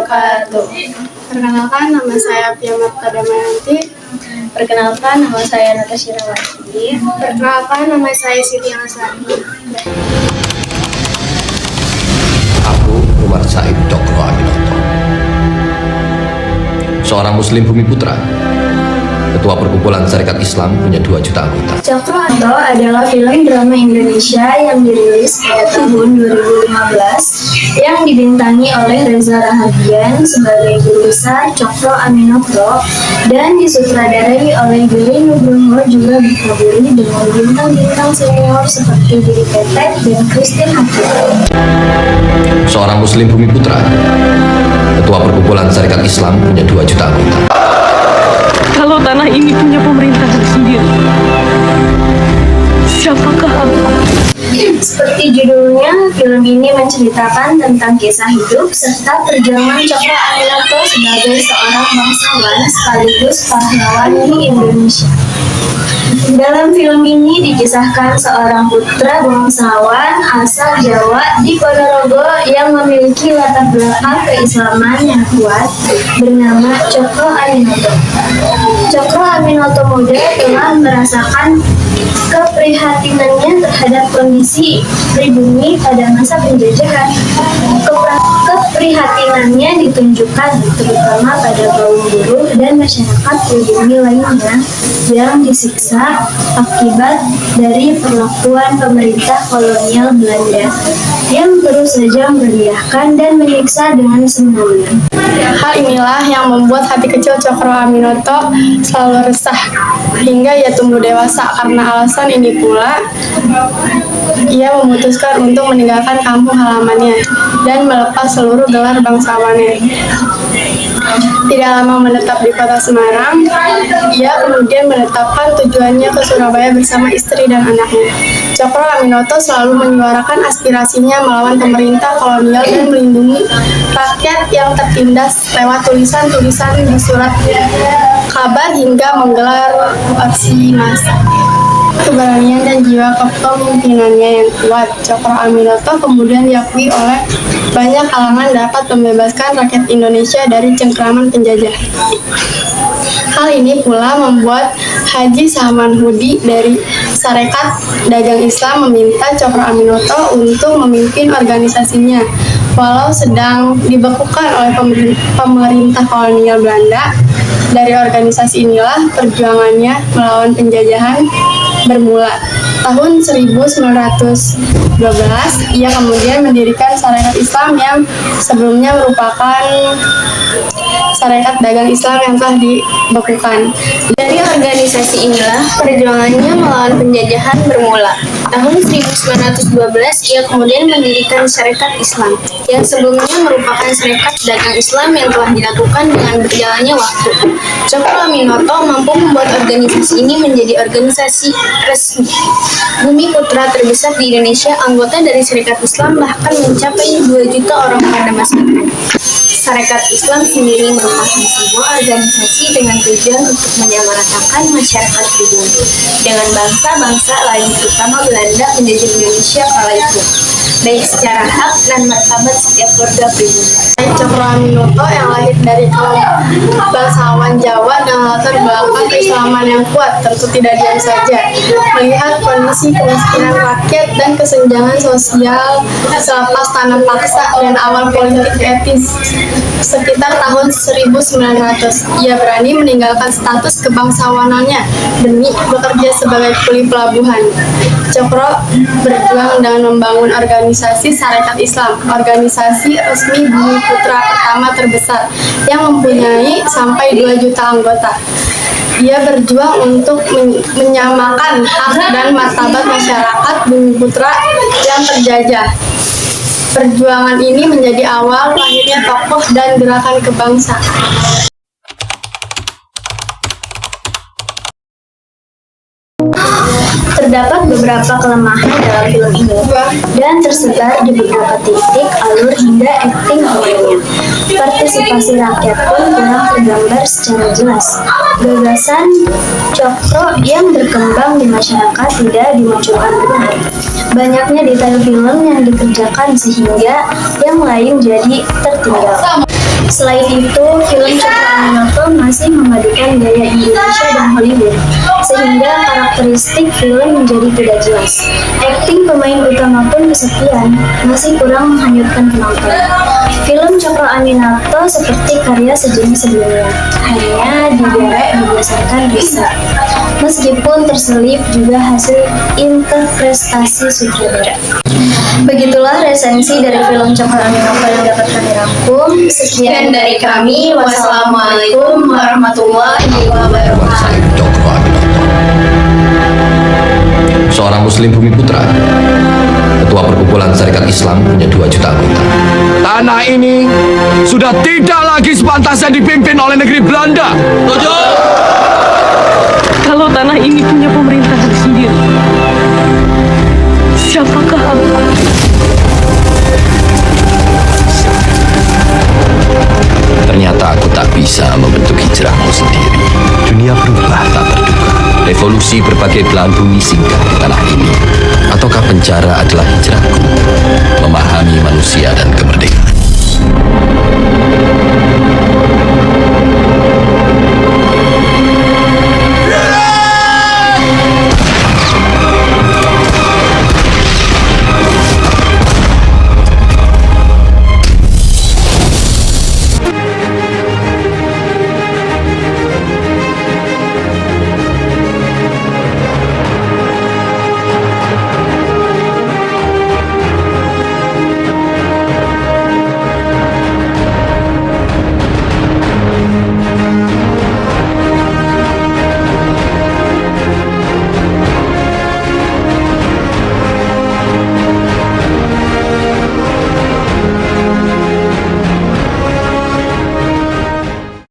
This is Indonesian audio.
wabarakatuh. Perkenalkan, nama saya Pia Marta Damayanti. Perkenalkan, nama saya Natasha Rawati. Perkenalkan, nama saya Siti Ansari. Aku Umar Said Cokro Aminoto, seorang Muslim Bumi Putra, Ketua Perkumpulan Sarekat Islam, punya 2 juta anggota. Cokro adalah film drama Indonesia yang dirilis pada tahun 2015 yang dibintangi oleh Reza Rahadian sebagai guru besar Cokro Aminoto dan disutradarai oleh Giri Nugroho, juga dihadiri dengan bintang-bintang senior seperti Didi Petet dan Christine Hakim. Seorang Muslim Bumi Putra, Ketua Perkumpulan Sarekat Islam, punya 2 juta anggota. Kalau tanah ini punya pemerintahan sendiri, siapakah aku? Seperti judulnya, film ini menceritakan tentang kisah hidup serta perjuangan Cokro Aminoto sebagai seorang bangsawan sekaligus pahlawan di Indonesia. Dalam film ini dikisahkan seorang putra bangsawan asal Jawa di Ponorogo yang memiliki latar belakang keislaman yang kuat bernama Cokro Aminoto. Cokro Aminoto muda telah merasakan keprihatinannya terhadap kondisi pribumi pada masa penjajahan. Keprihatinannya ditunjukkan terutama pada kaum buruh dan masyarakat pribumi lainnya yang disiksa akibat dari perlakuan pemerintah kolonial Belanda yang terus saja merendahkan dan menyiksa dengan semena-mena. Hal inilah yang membuat hati kecil Cokro Aminoto selalu resah hingga ia tumbuh dewasa. Karena alasan ini pula, ia memutuskan untuk meninggalkan kampung halamannya dan melepas seluruh gelar bangsawannya. Tidak lama menetap di kota Semarang, ia kemudian menetapkan tujuannya ke Surabaya bersama istri dan anaknya. Cokro Aminoto selalu menyuarakan aspirasinya melawan pemerintah kolonial dan melindungi rakyat yang tertindas lewat tulisan-tulisan di surat kabar hingga menggelar aksi massa. Keberanian dan jiwa kepemimpinannya yang kuat, Cokro Aminoto kemudian diakui oleh banyak kalangan dapat membebaskan rakyat Indonesia dari cengkraman penjajah. Hal ini pula membuat Haji Salman Hudi dari Sarekat Dagang Islam meminta Cokro Aminoto untuk memimpin organisasinya. Walau sedang dibekukan oleh pemerintah kolonial Belanda, dari organisasi inilah perjuangannya melawan penjajahan bermula. Tahun 1912, ia kemudian mendirikan Sarekat Islam yang sebelumnya merupakan Sarekat Dagang Islam yang telah dibekukan. Dari organisasi inilah perjuangannya melawan penjajahan bermula. Tahun 1912, ia kemudian mendirikan Sarekat Islam yang sebelumnya merupakan Sarekat Dagang Islam yang telah dilakukan dengan berjalannya waktu. Cokro Aminoto mampu membuat organisasi ini menjadi organisasi resmi. Bumi Putra terbesar di Indonesia, anggota dari Sarekat Islam bahkan mencapai 2 juta orang pada masa itu. Sarekat Islam sendiri merupakan sebuah organisasi dengan tujuan untuk menyamaratakan masyarakat pribumi dengan bangsa-bangsa lain, terutama Belanda menjajah Indonesia kala itu, baik secara hak dan martabat setiap keluarga pribumi. Cokro Aminoto yang lahir dari kaum bangsawan Jawa dan latar belakang keislaman yang kuat tentu tidak diam saja melihat kondisi kemiskinan rakyat dan kesenjangan sosial selepas tanam paksa dan awal politik etis. Sekitar tahun 1900, ia berani meninggalkan status kebangsawanannya demi bekerja sebagai kuli pelabuhan. Cokro berjuang dengan membangun organisasi Sarekat Islam, organisasi resmi Bumi Putra pertama terbesar yang mempunyai sampai 2 juta anggota. Ia berjuang untuk menyamakan hak dan martabat masyarakat Bumi Putra yang terjajah. Perjuangan ini menjadi awal lahirnya tokoh dan gerakan kebangsaan. Terdapat beberapa kelemahan dalam film ini dan tersebar di beberapa titik alur hingga akting pemainnya. Partisipasi rakyat pun kurang tergambar secara jelas. Gagasan Cokro yang berkembang di masyarakat tidak dimunculkan benar. Banyaknya detail film yang dikerjakan sehingga yang lain jadi tertinggal. Selain itu, film Cokro Aminoto masih memadukan gaya Indonesia dan Hollywood, sehingga karakteristik film menjadi tidak jelas. Akting pemain utama pun kesepian, masih kurang menghanyutkan penonton. Film Cokro Aminoto seperti karya sejenis sebelumnya, hanya diderek berdasarkan riset. Meskipun terselip juga hasil interpretasi sutradara. Begitulah resensi dari film Cokro Aminoto yang dapat kami rangkum. Sekian dari kami. Wassalamualaikum warahmatullahi wabarakatuh. Said Cokro Aminoto, seorang Muslim Bumi Putra, Ketua Perkumpulan Syarikat Islam, punya 2 juta anggota. Tanah ini sudah tidak lagi sepantasnya dipimpin oleh negeri Belanda. Kalau tanah ini punya pemerintahan sendiri, siapakah aku? Ternyata aku tak bisa membentuk hijrahmu sendiri. Dunia berubah tak terduga. Revolusi berbagai belahan bumi singgah di tanah ini. Ataukah penjara adalah hijrahku? Memahami manusia dan kemerdekaan.